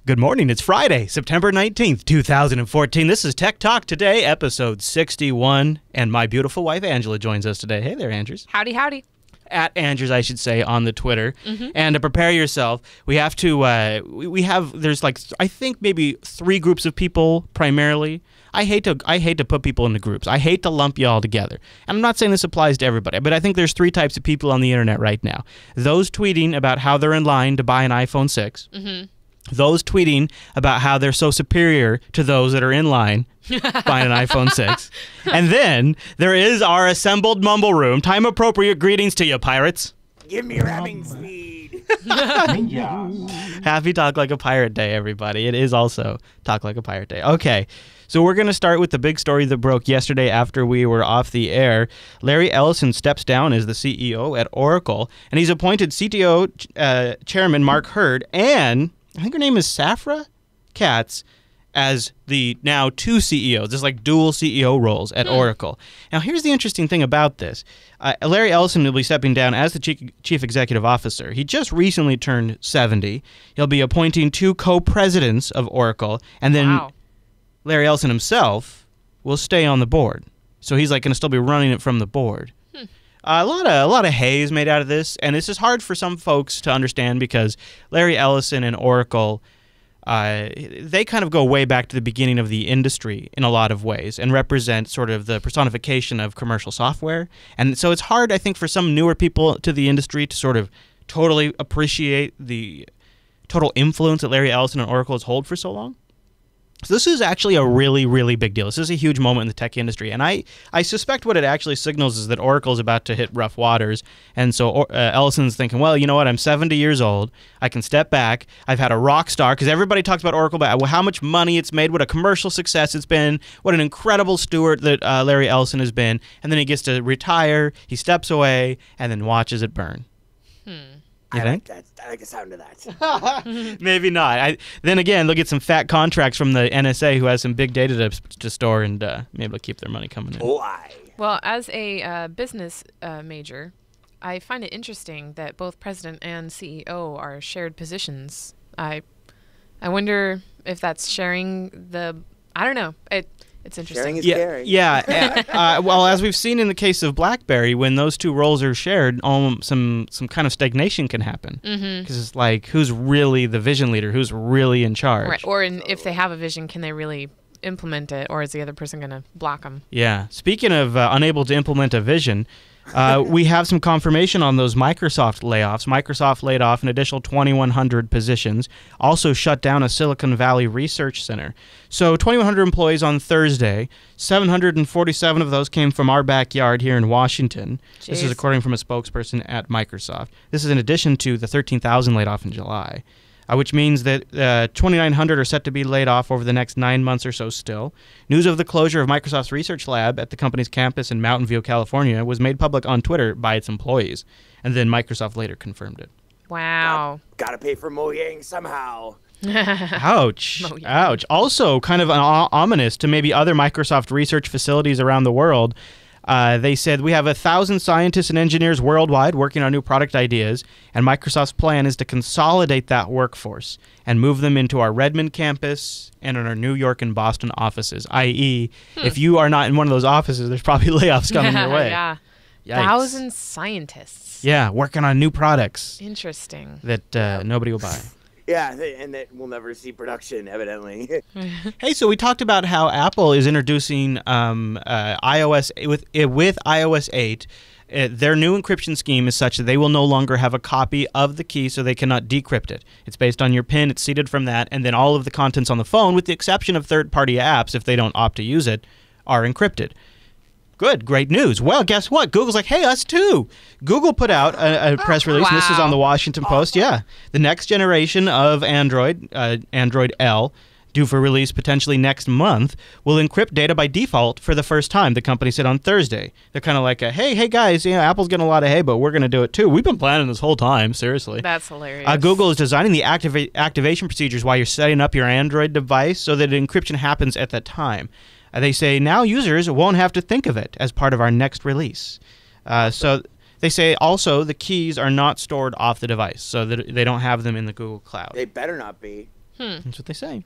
Good morning. It's Friday, September 19th, 2014. This is Tech Talk Today, episode 61, and my beautiful wife, Angela, joins us today. Hey there, Andrews. Howdy, howdy. At Andrews, I should say, on the Twitter. And to prepare yourself, we have to, there's like, I think maybe 3 groups of people primarily. I hate to put people into groups. I hate to lump you all together. And I'm not saying this applies to everybody, but I think there's 3 types of people on the internet right now. Those tweeting about how they're in line to buy an iPhone 6. Those tweeting about how they're so superior to those that are in line buying an iPhone 6. And then there is our assembled mumble room. Time-appropriate greetings to you, pirates. Give me ramming speed. Happy Talk Like a Pirate Day, everybody. It is also Talk Like a Pirate Day. Okay, so we're going to start with the big story that broke yesterday after we were off the air. Larry Ellison steps down as the CEO at Oracle, and he's appointed CTO Chairman Mark Hurd and I think her name is Safra Katz as the now 2 CEOs. There's like dual CEO roles at Oracle. Now, here's the interesting thing about this. Larry Ellison will be stepping down as the chief executive officer. He just recently turned 70. He'll be appointing 2 co-presidents of Oracle, and then Larry Ellison himself will stay on the board. So he's like going to still be running it from the board. A lot of haze made out of this, and this is hard for some folks to understand because Larry Ellison and Oracle, they kind of go way back to the beginning of the industry in a lot of ways and represent sort of the personification of commercial software. And so it's hard, I think, for some newer people to the industry to sort of totally appreciate the total influence that Larry Ellison and Oracle has held for so long. So this is actually a really, really big deal. This is a huge moment in the tech industry, and I suspect what it actually signals is that Oracle is about to hit rough waters, and so Ellison's thinking, well, you know what, I'm 70 years old, I can step back, I've had a rock star, because everybody talks about Oracle, about how much money it's made, what a commercial success it's been, what an incredible steward that Larry Ellison has been, and then he gets to retire, he steps away, and then watches it burn. You think? I like the sound of that. Maybe not. Then again, they'll get some fat contracts from the NSA who has some big data to store and be able to keep their money coming in. Why? Well, as a business major, I find it interesting that both president and CEO are shared positions. I wonder if that's sharing the... I don't know. It's interesting. Sharing is caring. Yeah. Well, as we've seen in the case of BlackBerry, when those 2 roles are shared, some kind of stagnation can happen. Because it's like, who's really the vision leader? Who's really in charge? Right. Or if they have a vision, can they really implement it? Or is the other person going to block them? Yeah. Speaking of unable to implement a vision, we have some confirmation on those Microsoft layoffs. Microsoft laid off an additional 2,100 positions, also shut down a Silicon Valley research center. So 2,100 employees on Thursday, 747 of those came from our backyard here in Washington. Jeez. This is according from a spokesperson at Microsoft. This is in addition to the 13,000 laid off in July. Which means that 2,900 are set to be laid off over the next 9 months or so still. News of the closure of Microsoft's research lab at the company's campus in Mountain View, California, was made public on Twitter by its employees, and then Microsoft later confirmed it. Wow. Gotta pay for Mojang somehow. Ouch. Ouch. Also, kind of ominous to maybe other Microsoft research facilities around the world. They said, we have 1,000 scientists and engineers worldwide working on new product ideas, and Microsoft's plan is to consolidate that workforce and move them into our Redmond campus and in our New York and Boston offices, i.e., if you are not in one of those offices, there's probably layoffs coming your way. Yeah. Yikes. 1,000 scientists. Yeah, working on new products Interesting. that nobody will buy. Yeah, and that we'll never see production, evidently. Hey, so we talked about how Apple is introducing iOS with iOS 8. Their new encryption scheme is such that they will no longer have a copy of the key, so they cannot decrypt it. It's based on your PIN. It's seeded from that, and then all of the contents on the phone, with the exception of third-party apps, if they don't opt to use it, are encrypted. Good, great news. Well, guess what? Google's like, hey, us too. Google put out a press release, and this is on the Washington Post. Yeah, the next generation of Android, Android L, due for release potentially next month, will encrypt data by default for the first time, the company said on Thursday. They're kind of like, hey guys, Apple's getting a lot of hay, but we're going to do it too. We've been planning this whole time, seriously. That's hilarious. Google is designing the activation procedures while you're setting up your Android device so that encryption happens at that time. They say now users won't have to think of it as part of our next release. So they say also the keys are not stored off the device, so that they don't have them in the Google Cloud. They better not be. That's what they say.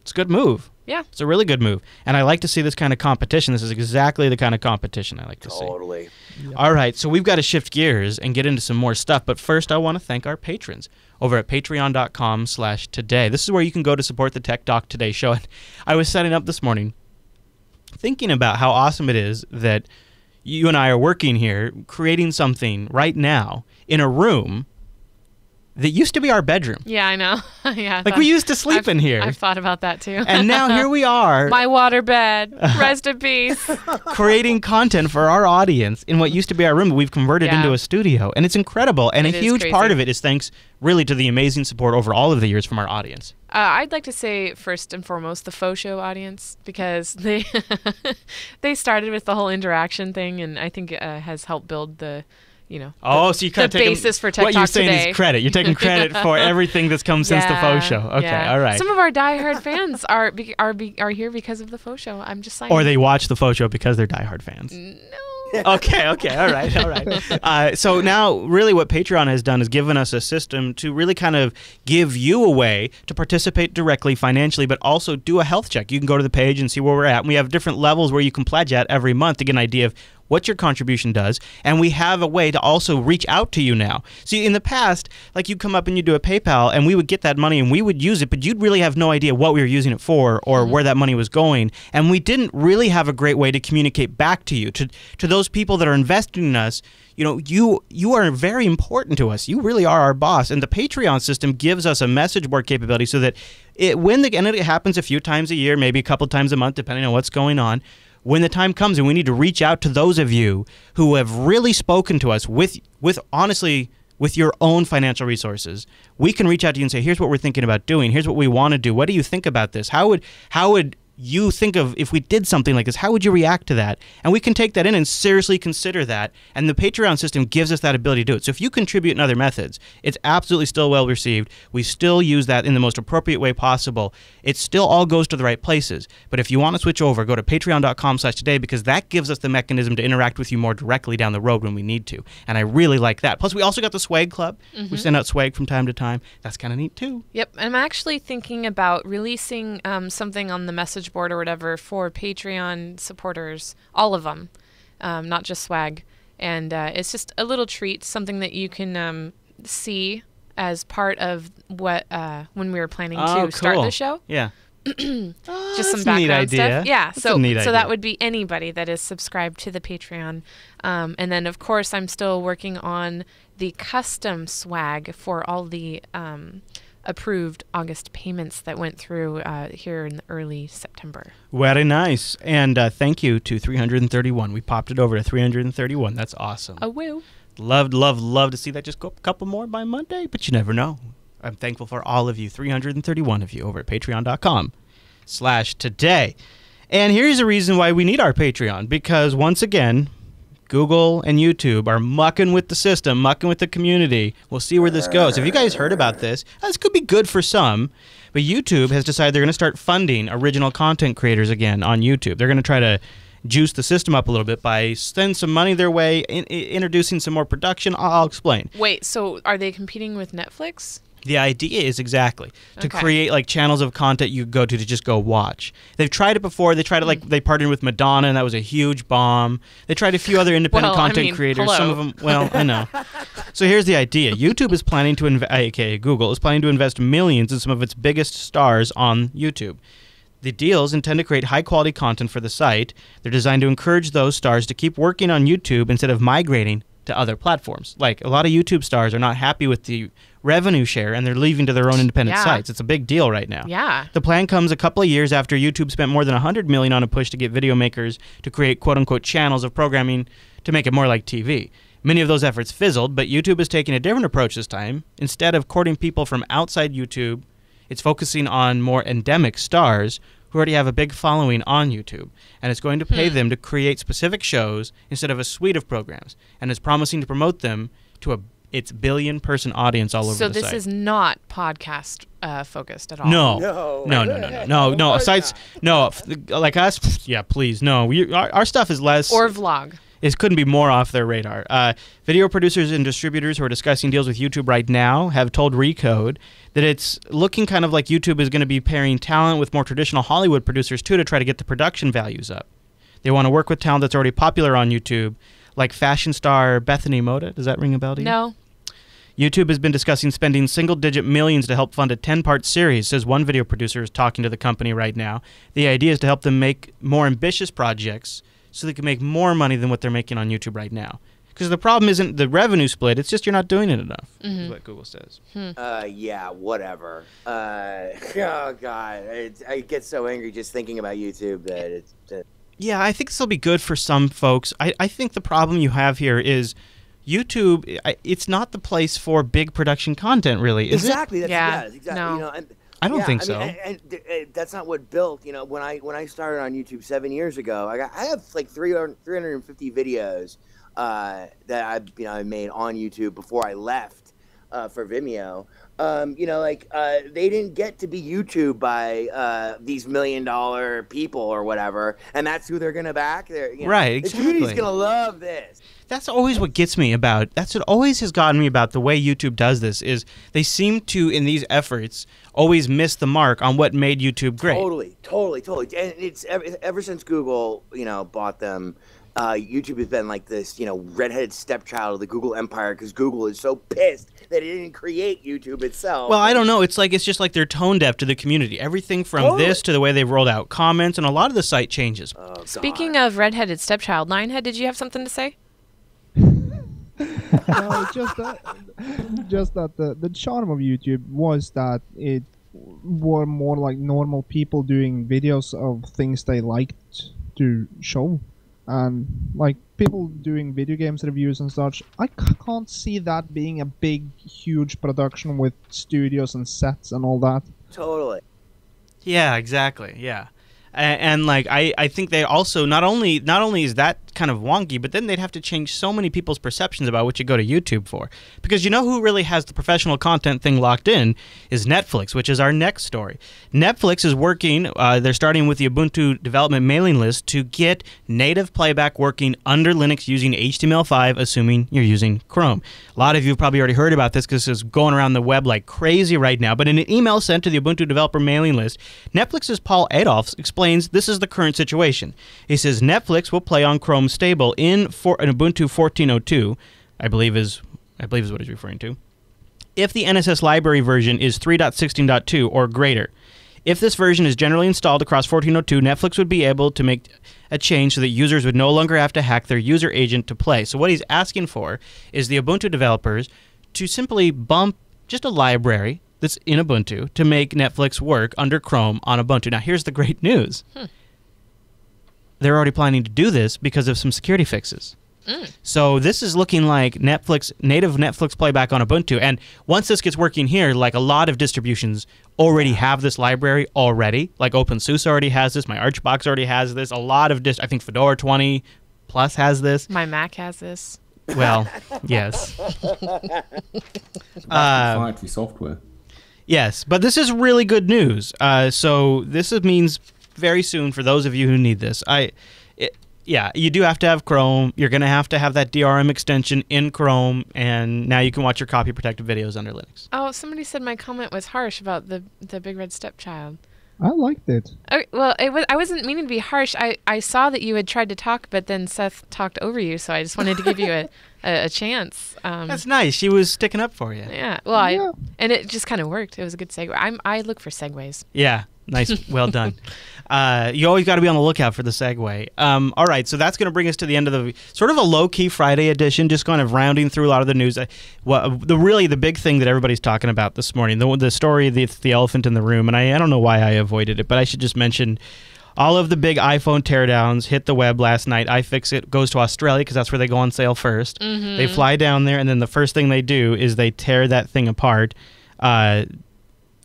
It's a good move. Yeah. It's a really good move. And I like to see this kind of competition. This is exactly the kind of competition I like to see. Totally. Yep. All right, so we've got to shift gears and get into some more stuff. But first, I want to thank our patrons over at patreon.com/today. This is where you can go to support the Tech Doc Today show. And I was setting up this morning thinking about how awesome it is that you and I are working here, creating something right now in a room that used to be our bedroom. Yeah, I know. Yeah, Like we used to sleep in here. I've thought about that too. And now here we are. My water bed. Rest in peace. Creating content for our audience in what used to be our room that we've converted into a studio. And it's incredible. And It a is huge crazy. part of it is thanks really to the amazing support over all of the years from our audience. I'd like to say first and foremost the faux show audience, because they they started with the whole interaction thing, and I think it has helped build the So you kind of the take basis for Tech what you're Talk saying Today. is credit. You're taking credit for everything that's come since the faux show. Okay, yeah. all right. Some of our diehard fans are here because of the faux show. I'm just saying. Or they watch the faux show because they're diehard fans. No. Okay, all right. So now really what Patreon has done is given us a system to really kind of give you a way to participate directly financially, but also do a health check. You can go to the page and see where we're at. And we have different levels where you can pledge at every month to get an idea of what your contribution does, and we have a way to also reach out to you now. See, in the past, like you'd come up and you'd do a PayPal, and we would get that money and we would use it, but you'd really have no idea what we were using it for or where that money was going, and we didn't really have a great way to communicate back to you, to those people that are investing in us. You are very important to us. You really are our boss, and the Patreon system gives us a message board capability so that and it happens a few times a year, maybe a couple times a month, depending on what's going on. When the time comes and we need to reach out to those of you who have really spoken to us with honestly with your own financial resources, we can reach out to you and say, here's what we're thinking about doing. Here's what we want to do. What do you think about this? How would you think of if we did something like this? How would you react to that? And we can take that in and seriously consider that. And the Patreon system gives us that ability to do it. So if you contribute in other methods, it's absolutely still well received. We still use that in the most appropriate way possible. It still all goes to the right places. But if you want to switch over, go to patreon.com/today, because that gives us the mechanism to interact with you more directly down the road when we need to. And I really like that. Plus, we also got the swag club. We send out swag from time to time. That's kind of neat too. Yep, I'm actually thinking about releasing something on the message board or whatever for Patreon supporters, all of them, not just swag. And it's just a little treat, something that you can see as part of what when we were planning to start the show. Yeah. Just some that's a neat background idea. stuff. Yeah, That's a neat so idea. that would be anybody that is subscribed to the Patreon. And then, of course, I'm still working on the custom swag for all the approved August payments that went through here in early September. Very nice. And thank you to 331. We popped it over to 331. That's awesome. Oh, woo. Love to see that just go up a couple more by Monday, but you never know. I'm thankful for all of you, 331 of you over at patreon.com/today. And here's a reason why we need our Patreon, because once again, Google and YouTube are mucking with the system, mucking with the community. We'll see where this goes. Have you guys heard about this? This could be good for some, but YouTube has decided they're going to start funding original content creators again on YouTube. They're going to try to juice the system up a little bit by sending some money their way, introducing some more production. I'll explain. Wait, so are they competing with Netflix? The idea is exactly to create like channels of content you go to just go watch. They've tried it before. They tried it they partnered with Madonna, and that was a huge bomb. They tried a few other independent content creators. Hello. Some of them, well, I know. So here's the idea. YouTube is planning to aka Google is planning to invest millions in some of its biggest stars on YouTube. The deals intend to create high-quality content for the site. They're designed to encourage those stars to keep working on YouTube instead of migrating to other platforms. Like, a lot of YouTube stars are not happy with the revenue share, and they're leaving to their own independent sites. It's a big deal right now. Yeah. The plan comes a couple of years after YouTube spent more than $100 million on a push to get video makers to create quote-unquote channels of programming to make it more like TV. Many of those efforts fizzled, but YouTube is taking a different approach this time. Instead of courting people from outside YouTube, it's focusing on more endemic stars who already have a big following on YouTube, and it's going to pay them to create specific shows instead of a suite of programs, and is promising to promote them to its billion-person audience all over the site. So this is not podcast focused at all? No. Sites, no, like us, yeah, please, no. Our stuff is less... Or vlog. It couldn't be more off their radar. Video producers and distributors who are discussing deals with YouTube right now have told Recode that it's looking kind of like YouTube is going to be pairing talent with more traditional Hollywood producers, too, to try to get the production values up. They want to work with talent that's already popular on YouTube, like fashion star Bethany Mota. Does that ring a bell to you? No. YouTube has been discussing spending single-digit millions to help fund a 10-part series, says one video producer is talking to the company right now. The idea is to help them make more ambitious projects so they can make more money than what they're making on YouTube right now. Because the problem isn't the revenue split, it's just you're not doing it enough, is what Google says. Yeah, whatever. Oh, God. I get so angry just thinking about YouTube that it's... Yeah, I think this will be good for some folks. I think the problem you have here is YouTube, it's not the place for big production content, really, is exactly. it? Exactly. No. You know, I don't think so. And that's not what built. You know, when I started on YouTube 7 years ago, I have like 350 videos that I made on YouTube before I left for Vimeo. You know, like they didn't get to be YouTube by these $1 million people or whatever, and that's who they're gonna back. Right, exactly. The community's gonna love this. That's always what gets me about. That's what always has gotten me about the way YouTube does this. Is they seem to, in these efforts, always miss the mark on what made YouTube great. Totally. And it's ever since Google, bought them. YouTube has been like this, redheaded stepchild of the Google empire because Google is so pissed that it didn't create YouTube itself. Well, I don't know. It's just like they're tone deaf to the community. Everything from this to the way they've rolled out comments, and a lot of the site changes. Oh, Speaking of redheaded stepchild, Lionhead, did you have something to say? No, just that the charm of YouTube was that it were more like normal people doing videos of things they liked to show. And like people doing video games reviews and such, I can't see that being a big, huge production with studios and sets and all that. Totally. Yeah, exactly. Yeah. And like I think they also not only is that kind of wonky, but then they'd have to change so many people's perceptions about what you go to YouTube for. Because you know who really has the professional content thing locked in is Netflix, which is our next story. Netflix is working, they're starting with the Ubuntu development mailing list to get native playback working under Linux using HTML5, assuming you're using Chrome. A lot of you have probably already heard about this because it's going around the web like crazy right now. But in an email sent to the Ubuntu developer mailing list, Netflix's Paul Adolphs explains this is the current situation. He says Netflix will play on Chrome stable in Ubuntu 14.02, I believe is what he's referring to, if the NSS library version is 3.16.2 or greater. If this version is generally installed across 14.02, Netflix would be able to make a change so that users would no longer have to hack their user agent to play. So what he's asking for is the Ubuntu developers to simply bump just a library that's in Ubuntu to make Netflix work under Chrome on Ubuntu. Now, here's the great news. They're already planning to do this because of some security fixes. So this is looking like native Netflix playback on Ubuntu. And once this gets working here, like a lot of distributions already have this library already. Like OpenSUSE already has this. My Archbox already has this. A lot of I think Fedora 20 Plus has this. My Mac has this. Well, yes. Proprietary software. Yes, but this is really good news. So this means very soon for those of you who need this. Yeah, you do have to have Chrome. You're going to have that DRM extension in Chrome, and now you can watch your copy-protected videos under Linux. Oh, somebody said my comment was harsh about the big red stepchild. I liked it. Okay, well, I wasn't meaning to be harsh. I saw that you had tried to talk, but then Seth talked over you, so I just wanted to give you a chance. That's nice. She was sticking up for you. Yeah. Well, and it just kind of worked. It was a good segue. I look for segues. Yeah. Nice. Well done. You always got to be on the lookout for the segue. All right, so that's going to bring us to the end of the sort of a low-key Friday edition, just kind of rounding through a lot of the news. The big thing that everybody's talking about this morning, the story, the elephant in the room, and I don't know why I avoided it, but I should just mention all of the big iPhone teardowns hit the web last night. iFixit goes to Australia because that's where they go on sale first. Mm-hmm. They fly down there, and then the first thing they do is they tear that thing apart.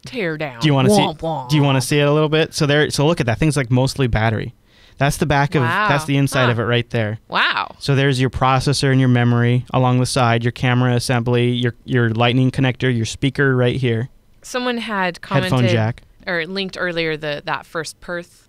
Tear down. Do you want to see? Do you want to see it a little bit? So look at that. Thing's like mostly battery. That's the back of. Wow. That's the inside of it right there. Wow. So there's your processor and your memory along the side, your camera assembly, your lightning connector, your speaker right here. Someone had commented headphone jack or linked earlier that first Perth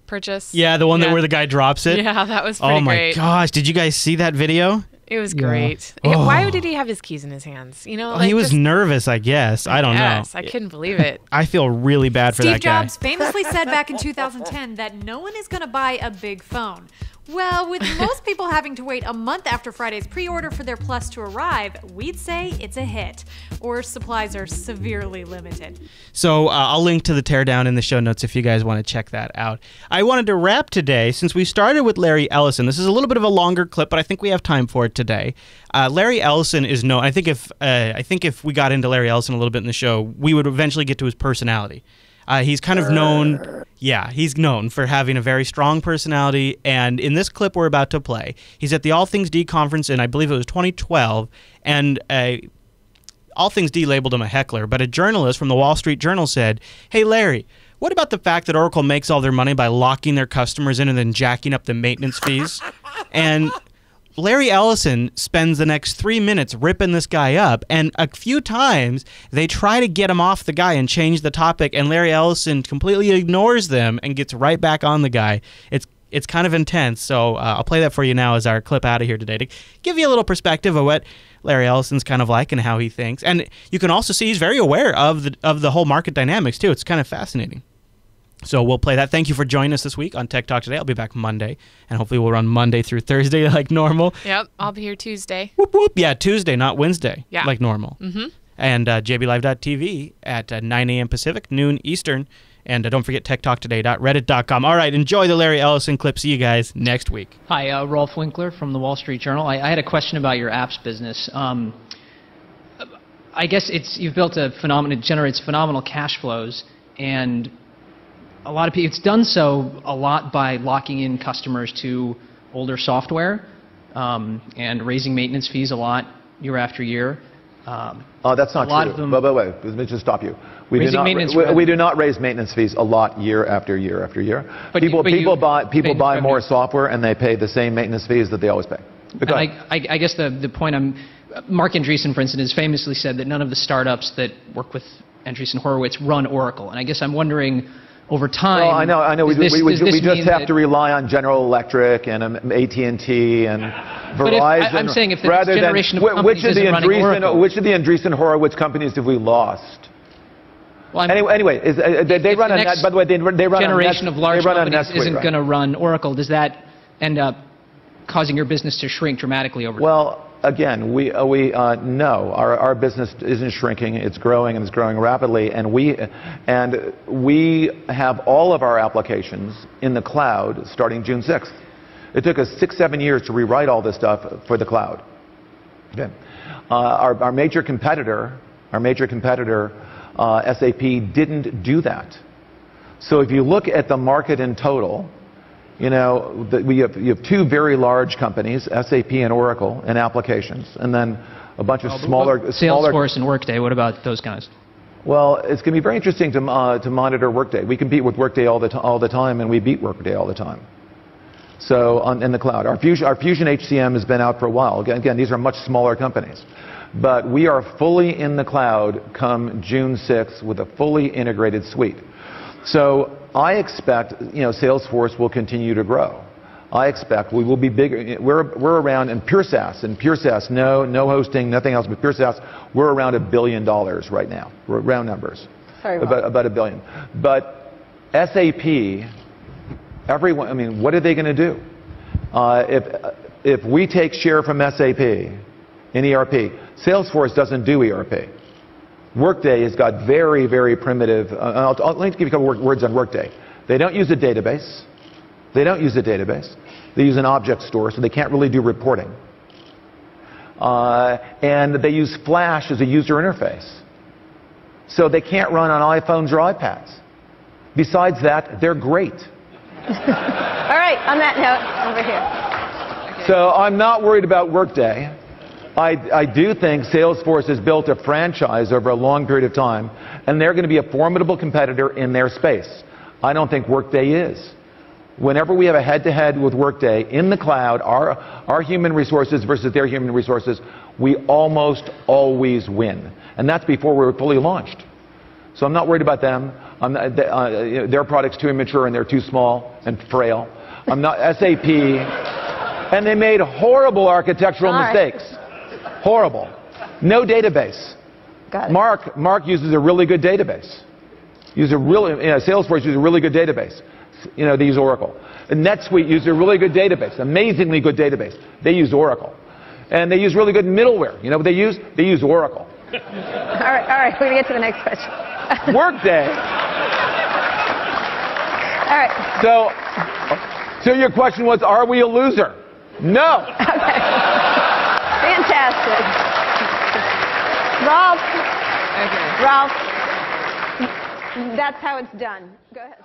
purchase. Yeah, the one that where the guy drops it. Yeah, that was pretty Oh my great. gosh, did you guys see that video? It was Yeah. great. Oh. Why did he have his keys in his hands? You know, Oh, he was just- nervous, I guess. I don't know. Yes, I couldn't believe it. I feel really bad for Steve that guy. Jobs famously said back in 2010 that no one is going to buy a big phone. Well, with most people having to wait a month after Friday's pre-order for their Plus to arrive, we'd say it's a hit, or supplies are severely limited. So I'll link to the teardown in the show notes if you guys want to check that out. I wanted to wrap today, since we started with Larry Ellison. This is a little bit of a longer clip, but I think we have time for it today. Larry Ellison is known. I think if we got into Larry Ellison a little bit in the show, we would eventually get to his personality. He's kind of known, he's known for having a very strong personality. And in this clip we're about to play, he's at the All Things D conference in, I believe it was 2012, and All Things D labeled him a heckler, but a journalist from the Wall Street Journal said, "Hey Larry, what about the fact that Oracle makes all their money by locking their customers in and then jacking up the maintenance fees?" And Larry Ellison spends the next 3 minutes ripping this guy up, and a few times they try to get him off the guy and change the topic, and Larry Ellison completely ignores them and gets right back on the guy. It's kind of intense, so I'll play that for you now as our clip out of here today to give you a little perspective of what Larry Ellison's kind of like and how he thinks. And you can also see he's very aware of the whole market dynamics too. It's kind of fascinating. So we'll play that. Thank you for joining us this week on Tech Talk Today. I'll be back Monday, and hopefully we'll run Monday through Thursday like normal. Yep, I'll be here Tuesday. Whoop, whoop. Yeah, Tuesday, not Wednesday, Yeah. like normal. Mm-hmm. And jblive.tv at 9 a.m. Pacific, noon Eastern. And don't forget techtalktoday.reddit.com. All right, enjoy the Larry Ellison clip. See you guys next week. Hi, Rolf Winkler from the Wall Street Journal. I had a question about your apps business. I guess you've built a phenomenon, it generates phenomenal cash flows, and a lot of people, it's done so a lot by locking in customers to older software and raising maintenance fees a lot year after year. That's not true. But wait, let me just stop you. We do not raise maintenance fees a lot year after year after year. But people buy more software and they pay the same maintenance fees that they always pay. I guess the point Mark Andreessen, for instance, has famously said that none of the startups that work with Andreessen Horowitz run Oracle. And I guess I'm wondering, over time... Well, I know. We just have to rely on General Electric and AT&T and Verizon. I'm saying if the next generation of companies isn't running Oracle... Which of the Andreessen Horowitz companies have we lost? Well, anyway, they run on that. By the way, they run on generation of large companies NetSuite, isn't right? going to run Oracle. Does that end up causing your business to shrink dramatically over time? Well, again, we no, our business isn't shrinking. It's growing, and it's growing rapidly. And we have all of our applications in the cloud starting June 6th. It took us 6-7 years to rewrite all this stuff for the cloud. Okay. Our major competitor, SAP, didn't do that. So if you look at the market in total, you have two very large companies, SAP and Oracle, in applications, and then a bunch of smaller... Salesforce and Workday, what about those guys? Well, it's going to be very interesting to monitor Workday. We compete with Workday all the time, and we beat Workday all the time. So in the cloud. Our Fusion HCM has been out for a while. Again, these are much smaller companies. But we are fully in the cloud come June 6th with a fully integrated suite. So I expect, Salesforce will continue to grow. I expect we will be bigger. We're around in pure SaaS, no hosting, nothing else, but pure SaaS. We're around $1 billion right now. We're round numbers. Sorry, about $1 billion. But SAP, everyone. What are they going to do? If we take share from SAP in ERP, Salesforce doesn't do ERP. Workday has got very, very primitive. Let me give you a couple words on Workday. They don't use a database. They use an object store, so they can't really do reporting. And they use Flash as a user interface. So they can't run on iPhones or iPads. Besides that, they're great. All right, on that note, over here. So I'm not worried about Workday. I do think Salesforce has built a franchise over a long period of time, and they're going to be a formidable competitor in their space. I don't think Workday is. Whenever we have a head-to-head with Workday in the cloud, our human resources versus their human resources, we almost always win. And that's before we're fully launched. So I'm not worried about them. Their product's too immature and they're too small and frail. I'm not SAP. And they made horrible architectural mistakes. Horrible. No database. Got it. Mark uses a really good database. Salesforce uses a really good database. They use Oracle. And NetSuite uses a really good database, amazingly good database. They use Oracle. And they use really good middleware. You know what they use? They use Oracle. All right, we're going to get to the next question. Workday. All right. So your question was, are we a loser? No. Okay. Fantastic. Ralph. Okay. Ralph. That's how it's done. Go ahead.